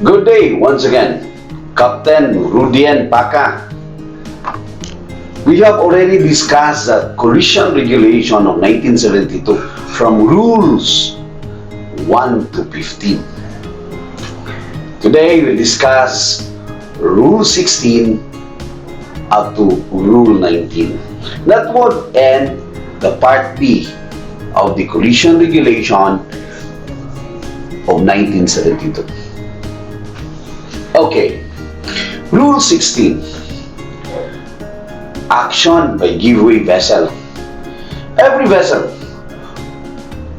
Good day once again, Captain RODIEN PACA. We have already discussed the collision regulation of 1972 from rules 1 to 15. Today we discuss rule 16 up to rule 19. That would end the part B of the collision regulation of 1972. Okay, rule 16, action by giveaway vessel. Every vessel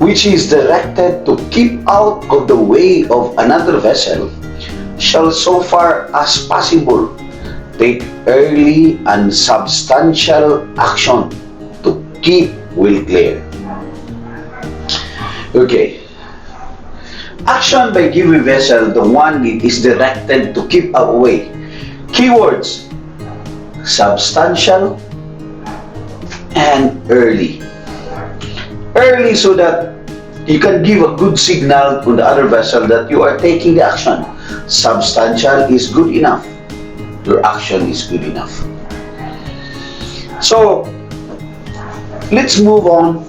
which is directed to keep out of the way of another vessel shall so far as possible take early and substantial action to keep well clear. Okay. Action by giveaway vessel, the one it is directed to keep away. Keywords: substantial and early. Early so that you can give a good signal to the other vessel that you are taking the action. Substantial is good enough. Your action is good enough. So, let's move on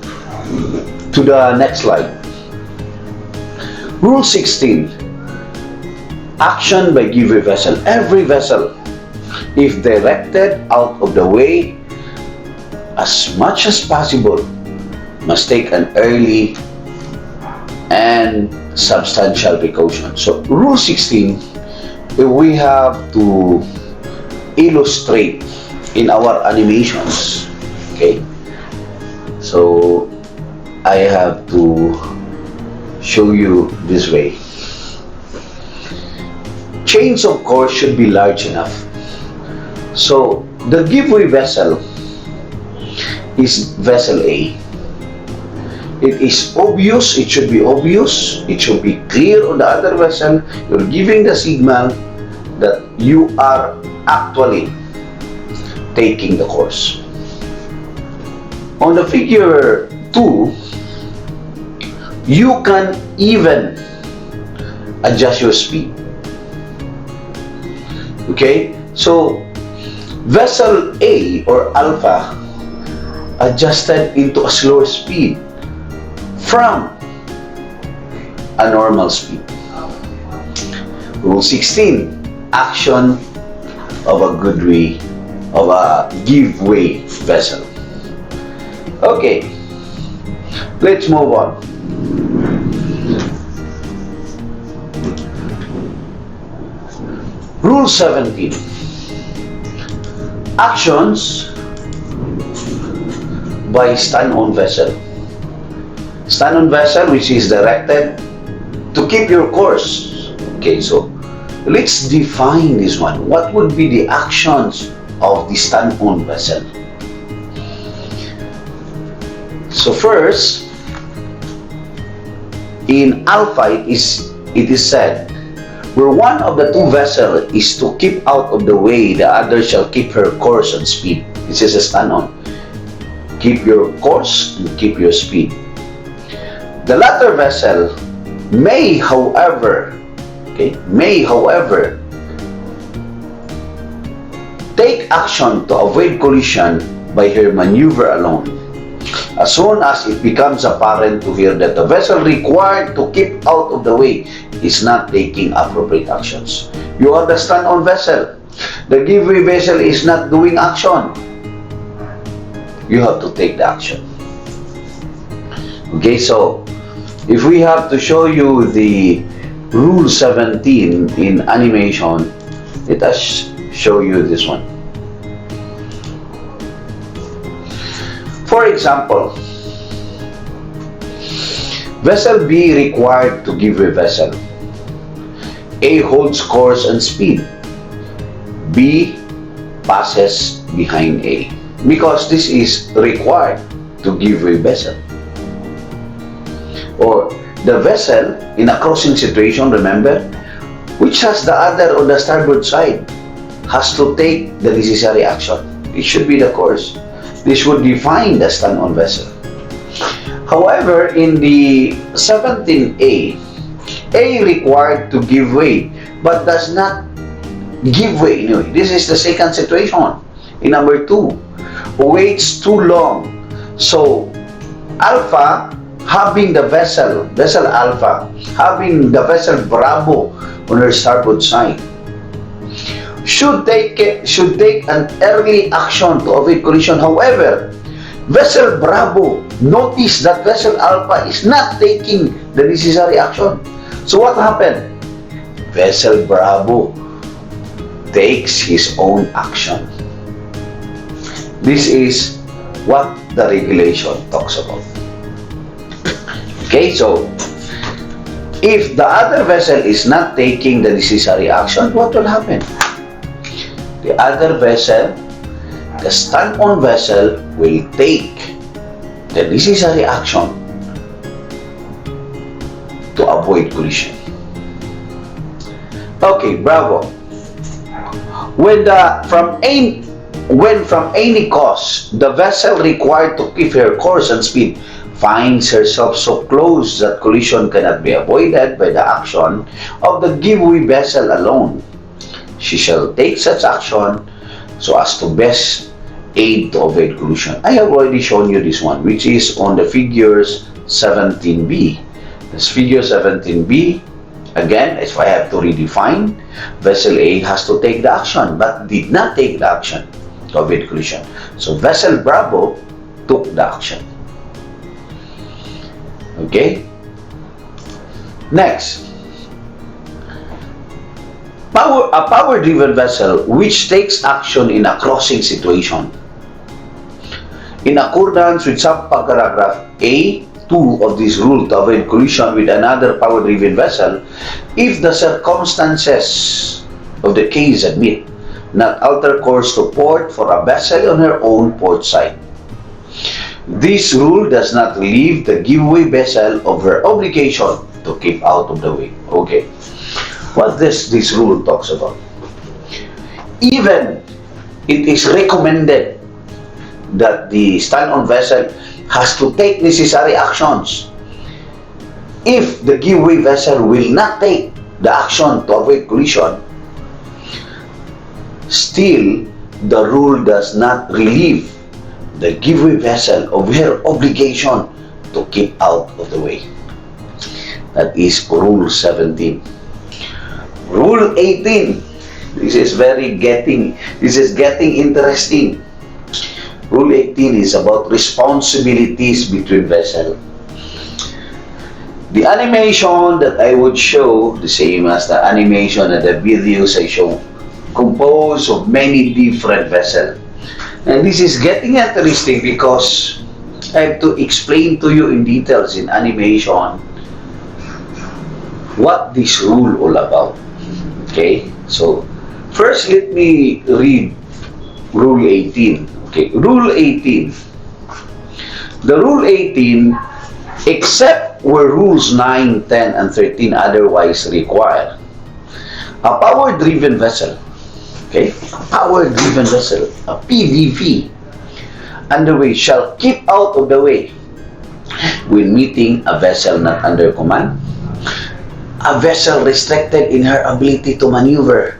to the next slide. Rule 16, action by giveaway vessel. Every vessel, if directed out of the way as much as possible, must take an early and substantial precaution. So, Rule 16, we have to illustrate in our animations. Okay? So, I have to show you this way. Chains of course should be large enough. So the giveaway vessel is vessel A. It is obvious, it should be obvious, it should be clear on the other vessel. You're giving the signal that you are actually taking the course. On the figure 2, you can even adjust your speed. Okay? So, vessel A or alpha adjusted into a slower speed from a normal speed. Rule 16, action of a giveaway vessel. Okay, let's move on. Rule 17, actions by stand-on vessel. Stand-on vessel which is directed to keep your course. Okay, so let's define this one. What would be the actions of the stand-on vessel? So first, in alpha it is said, where one of the two vessels is to keep out of the way, the other shall keep her course and speed. This is a stand-on. Keep your course and keep your speed. The latter vessel may, however, take action to avoid collision by her maneuver alone, as soon as it becomes apparent to her that the vessel required to keep out of the way is not taking appropriate actions. You are the stand-on vessel. The giveaway vessel is not doing action. You have to take the action. Okay, so if we have to show you the rule 17 in animation, let us show you this one. For example, vessel B required to giveaway vessel. A holds course and speed. B passes behind A because this is required to giveaway vessel. Or the vessel in a crossing situation, remember, which has the other on the starboard side, has to take the necessary action. It should be the course. This would define the stand-on vessel. However, in the 17A, A required to give way but does not give way anyway. This is the second situation. In number 2, waits too long. So, Alpha having the vessel Alpha, having the vessel Bravo on her starboard side, should take an early action to avoid collision. However, vessel Bravo notice that vessel Alpha is not taking the necessary action. So what happened? Vessel Bravo takes his own action. This is what the regulation talks about. Okay, so if the other vessel is not taking the necessary action, what will happen? The other vessel, the stand-on vessel, will take the necessary action to avoid collision. Okay, Bravo. When from any cause the vessel required to keep her course and speed finds herself so close that collision cannot be avoided by the action of the giveaway vessel alone, she shall take such action so as to best aid to avoid collision. I have already shown you this one, which is on the figures 17b. This figure 17b, again, if I have to redefine, vessel A has to take the action but did not take the action to avoid collision. So vessel Bravo took the action. Okay? Next, a power-driven vessel which takes action in a crossing situation. In accordance with subparagraph A2 of this rule to avoid collision with another power-driven vessel, if the circumstances of the case admit, not alter course to port for a vessel on her own port side. This rule does not relieve the giveaway vessel of her obligation to keep out of the way. Okay, what this rule talks about? Even it is recommended that the stand-on vessel has to take necessary actions. If the giveaway vessel will not take the action to avoid collision, still the rule does not relieve the giveaway vessel of her obligation to keep out of the way. That is Rule 17. Rule 18. This is getting interesting. Rule 18 is about responsibilities between vessels. The animation that I would show, the same as the animation and the videos I show, composed of many different vessels. And this is getting interesting because I have to explain to you in details in animation what this rule all about. Okay, so first let me read Rule 18. Okay, Rule 18. The Rule 18, except where Rules 9, 10, and 13 otherwise require, a power-driven vessel, okay, a power-driven vessel, a PDV, underway shall keep out of the way when meeting a vessel not under command, a vessel restricted in her ability to maneuver,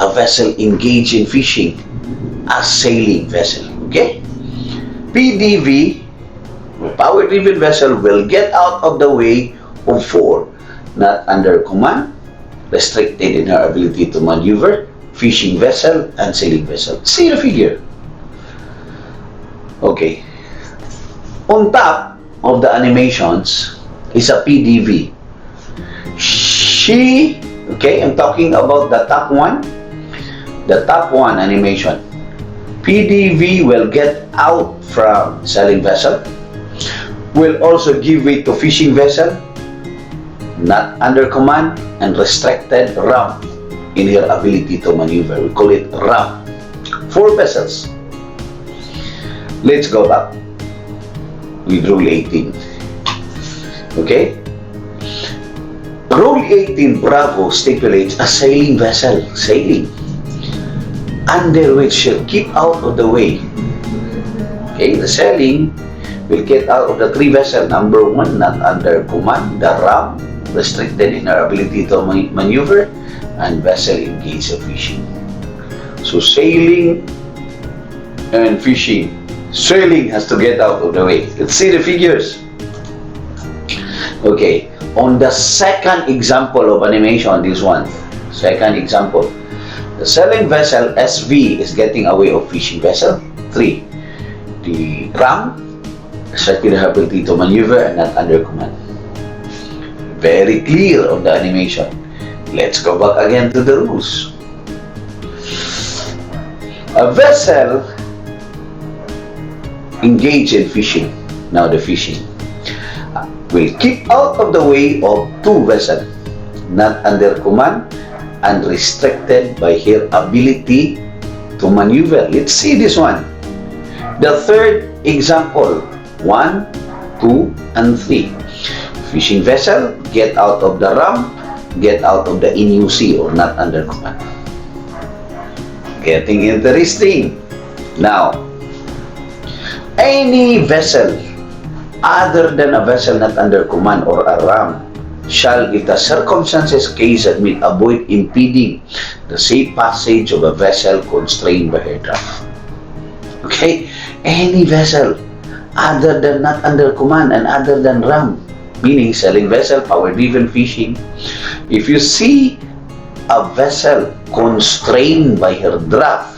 a vessel engaged in fishing, a sailing vessel. Okay? PDV, power-driven vessel, will get out of the way of 4, not under command, restricted in her ability to maneuver, fishing vessel, and sailing vessel. See the figure. Okay. On top of the animations is a PDV. She, okay, I'm talking about the top one. The top one animation. PDV will get out from sailing vessel, will also give way to fishing vessel, not under command, and restricted RAM in her ability to maneuver. We call it RAM. 4 vessels. Let's go back with Rule 18. Okay? Rule 18 Bravo stipulates a sailing vessel, sailing, under which she'll keep out of the way. Okay, the sailing will get out of the 3 vessels. Number 1, not under command, the RAM, restricted in her ability to maneuver, and vessel engaged in fishing. So sailing and fishing. Sailing has to get out of the way. Let's see the figures. Okay, on the second example of animation, this one, second example, the sailing vessel SV is getting away of fishing vessel 3. The ram restricted her ability to maneuver and not under command. Very clear on the animation. Let's go back again to the rules. A vessel engaged in fishing. Now the fishing will keep out of the way of 2 vessels, not under command and restricted by her ability to maneuver. Let's see this one. The third example, 1, 2, and 3. Fishing vessel, get out of the ram, get out of the NUC or not under command. Getting interesting. Now, any vessel other than a vessel not under command or a ram shall, if the circumstances case admit, avoid impeding the safe passage of a vessel constrained by her draft. Okay? Any vessel other than not under command and other than ram, meaning sailing vessel, power-driven fishing. If you see a vessel constrained by her draft,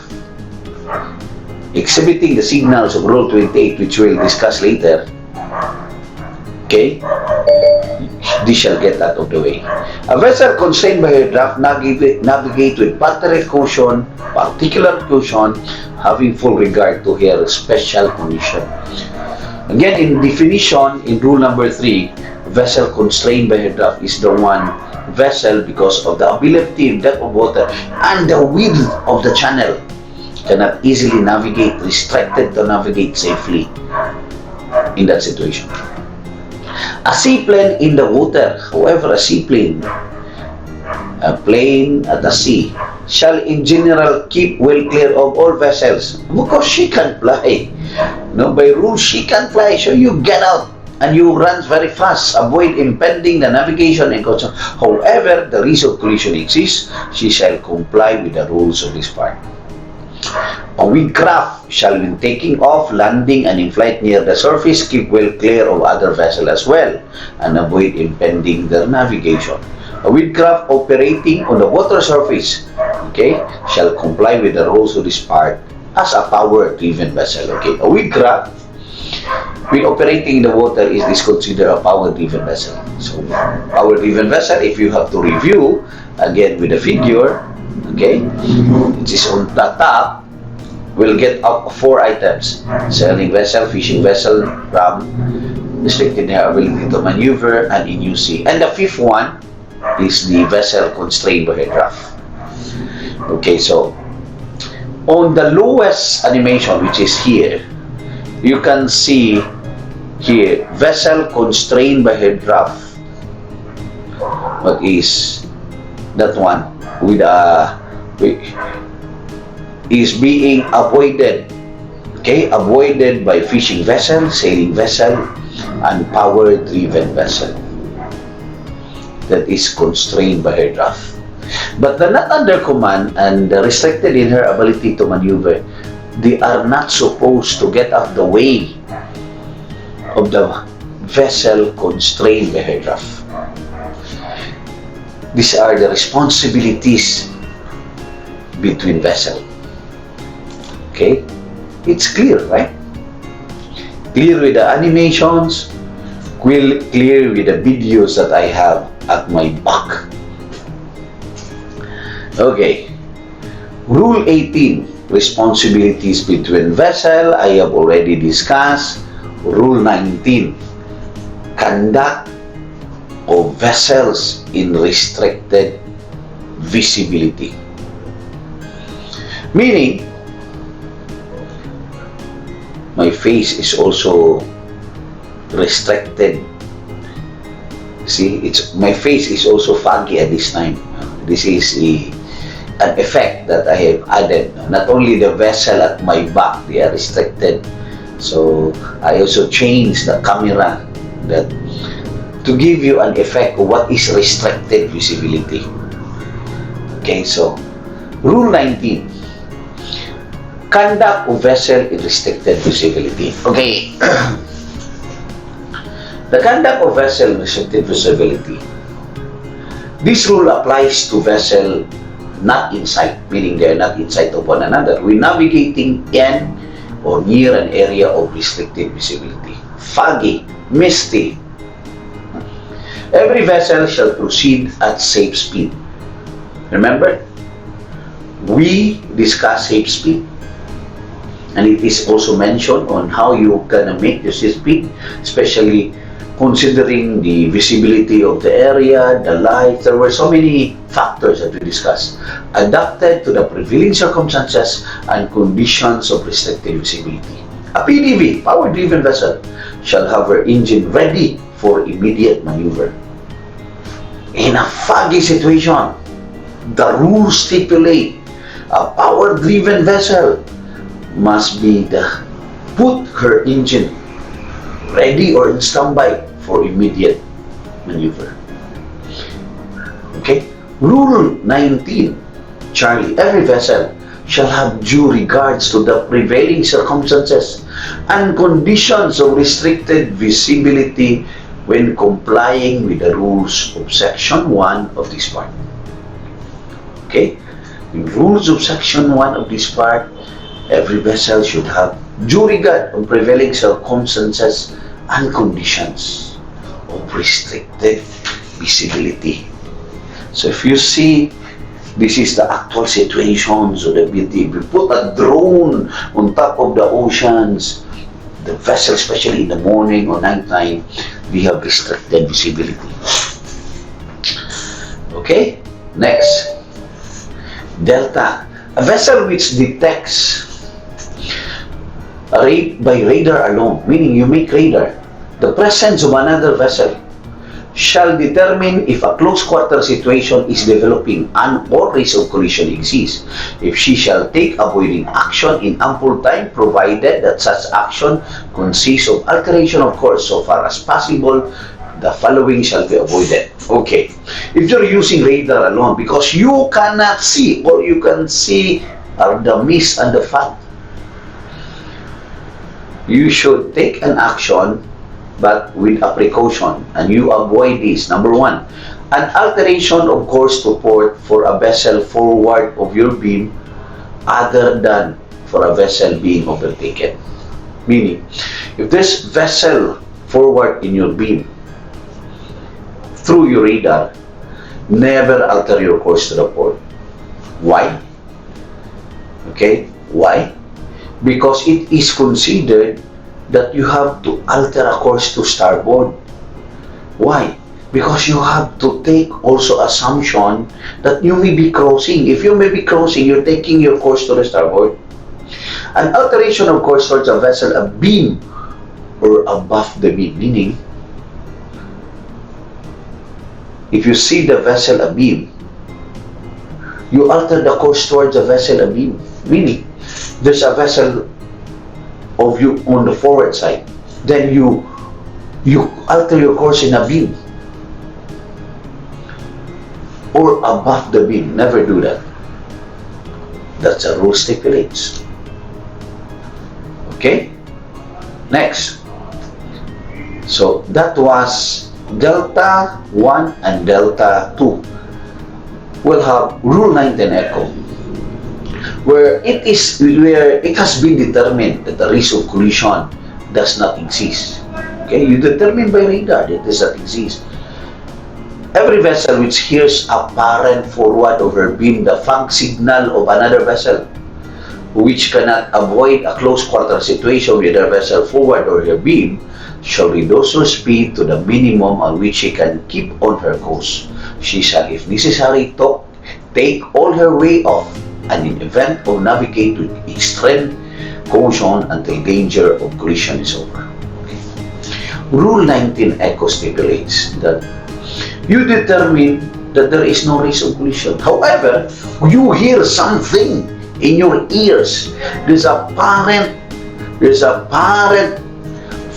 exhibiting the signals of Rule 28, which we'll discuss later, okay, this shall get out of the way. A vessel constrained by her draft navigate with particular caution, having full regard to her special condition. Again, in definition, in rule number 3, vessel constrained by her draft is the one vessel, because of the ability and depth of water and the width of the channel, cannot easily navigate, restricted to navigate safely in that situation. A seaplane in the water, however, a seaplane, a plane at the sea, shall in general keep well clear of all vessels, because she can fly. No, by rule, she can fly, so you get out and you run very fast, avoid impeding the navigation and control. However, the risk of collision exists, she shall comply with the rules of this part. A weak craft shall, when taking off, landing, and in flight near the surface, keep well clear of other vessels as well, and avoid impeding their navigation. A weak craft operating on the water surface, okay, shall comply with the rules of this part as a power-driven vessel. Okay, a weak craft when operating in the water is considered a power-driven vessel. So, power-driven vessel, if you have to review again with the figure, okay, it is on the top, we'll get up 4 items: sailing vessel, fishing vessel, ram, restricted their ability to maneuver, and NUC. And the 5th one is the vessel constrained by her draft. Okay, so on the lowest animation, which is here, you can see here, vessel constrained by her draft. What is that one? With is being avoided. Okay, avoided by fishing vessel, sailing vessel, and power-driven vessel that is constrained by her draft. But the not under command and the restricted in her ability to maneuver, they are not supposed to get out the way of the vessel constrained by her draft. These are the responsibilities between vessel. Okay? It's clear, right? Clear with the animations, clear with the videos that I have at my back. Okay. Rule 18, responsibilities between vessel, I have already discussed. Rule 19, conduct of vessels in restricted visibility. Meaning, my face is also restricted. See, my face is also foggy at this time. This is an effect that I have added. Not only the vessel at my back, they are restricted. So I also changed the camera that to give you an effect of what is restricted visibility. Okay, so Rule 19. Conduct of vessel in restricted visibility. Okay. The conduct of vessel in restricted visibility. This rule applies to vessel not in sight, meaning they are not in sight of one another. When navigating in or near an area of restricted visibility. Foggy, misty. Every vessel shall proceed at safe speed. Remember, we discussed safe speed. And it is also mentioned on how you can make the safe speed, especially considering the visibility of the area, the light. There were so many factors that we discussed, adapted to the prevailing circumstances and conditions of restricted visibility. A PDV, power-driven vessel, shall have her engine ready for immediate maneuver. In a foggy situation, the rules stipulate a power-driven vessel must be put her engine ready or in standby for immediate maneuver. Okay? Rule 19, Charlie, every vessel shall have due regards to the prevailing circumstances and conditions of restricted visibility when complying with the rules of Section 1 of this part. Okay? In rules of Section 1 of this part, every vessel should have due regard to prevailing circumstances and conditions of restricted visibility. So if you see, this is the actual situation. So if we put a drone on top of the oceans, the vessel, especially in the morning or night time, we have restricted visibility. Okay? Next. Delta. A vessel which detects by radar alone, meaning you make radar, the presence of another vessel, shall determine if a close quarter situation is developing and or risk of collision exists. If she shall take avoiding action in ample time, provided that such action consists of alteration of course so far as possible, the following shall be avoided. Okay, if you're using radar alone, because you cannot see, all you can see are the mist and the fog, you should take an action but with a precaution, and you avoid this. Number one, an alteration of course to port for a vessel forward of your beam other than for a vessel being overtaken. Meaning, if this vessel forward in your beam through your radar, never alter your course to the port. Why? Okay, why? Because it is considered that you have to alter a course to starboard. Why? Because you have to take also assumption that you may be crossing. If you may be crossing, you're taking your course to the starboard. An alteration of course towards a vessel, a beam, or above the beam, meaning if you see the vessel abeam, you alter the course towards the vessel abeam, meaning there's a vessel of you on the forward side, then you alter your course in a beam or above the beam. Never do that. That's a rule stipulates. Okay? Next. So that was Delta 1 and Delta 2. We'll have Rule 19 Echo, where it has been determined that the risk of collision does not exist. Okay, you determine by radar that it does not exist. Every vessel which hears apparent forward of her beam the fog signal of another vessel, which cannot avoid a close quarter situation with her vessel forward or her beam, shall reduce her speed to the minimum on which she can keep on her course. She shall, if necessary, take all her way off, and in event of navigate with extreme caution until danger of collision is over. Okay. Rule 19 Echo stipulates that you determine that there is no risk of collision. However, you hear something in your ears. There's a apparent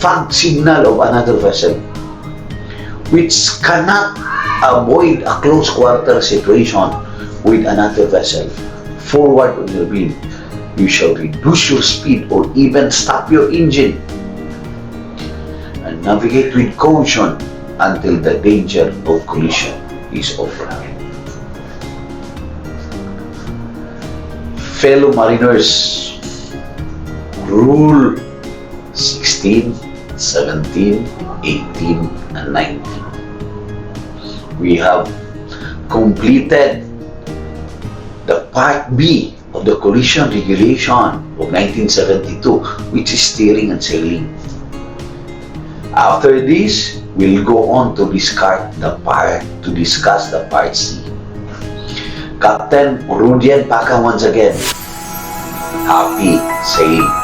fog signal of another vessel. which cannot avoid a close quarter situation with another vessel, forward on your beam, you shall reduce your speed or even stop your engine and navigate with caution until the danger of collision is over. Fellow mariners, Rule 16, 17, 18, and 19. We have completed the Part B of the Collision Regulation of 1972, which is steering and sailing. After this, we'll go on to discuss the Part C. Captain RODIENPACATV once again. Happy sailing!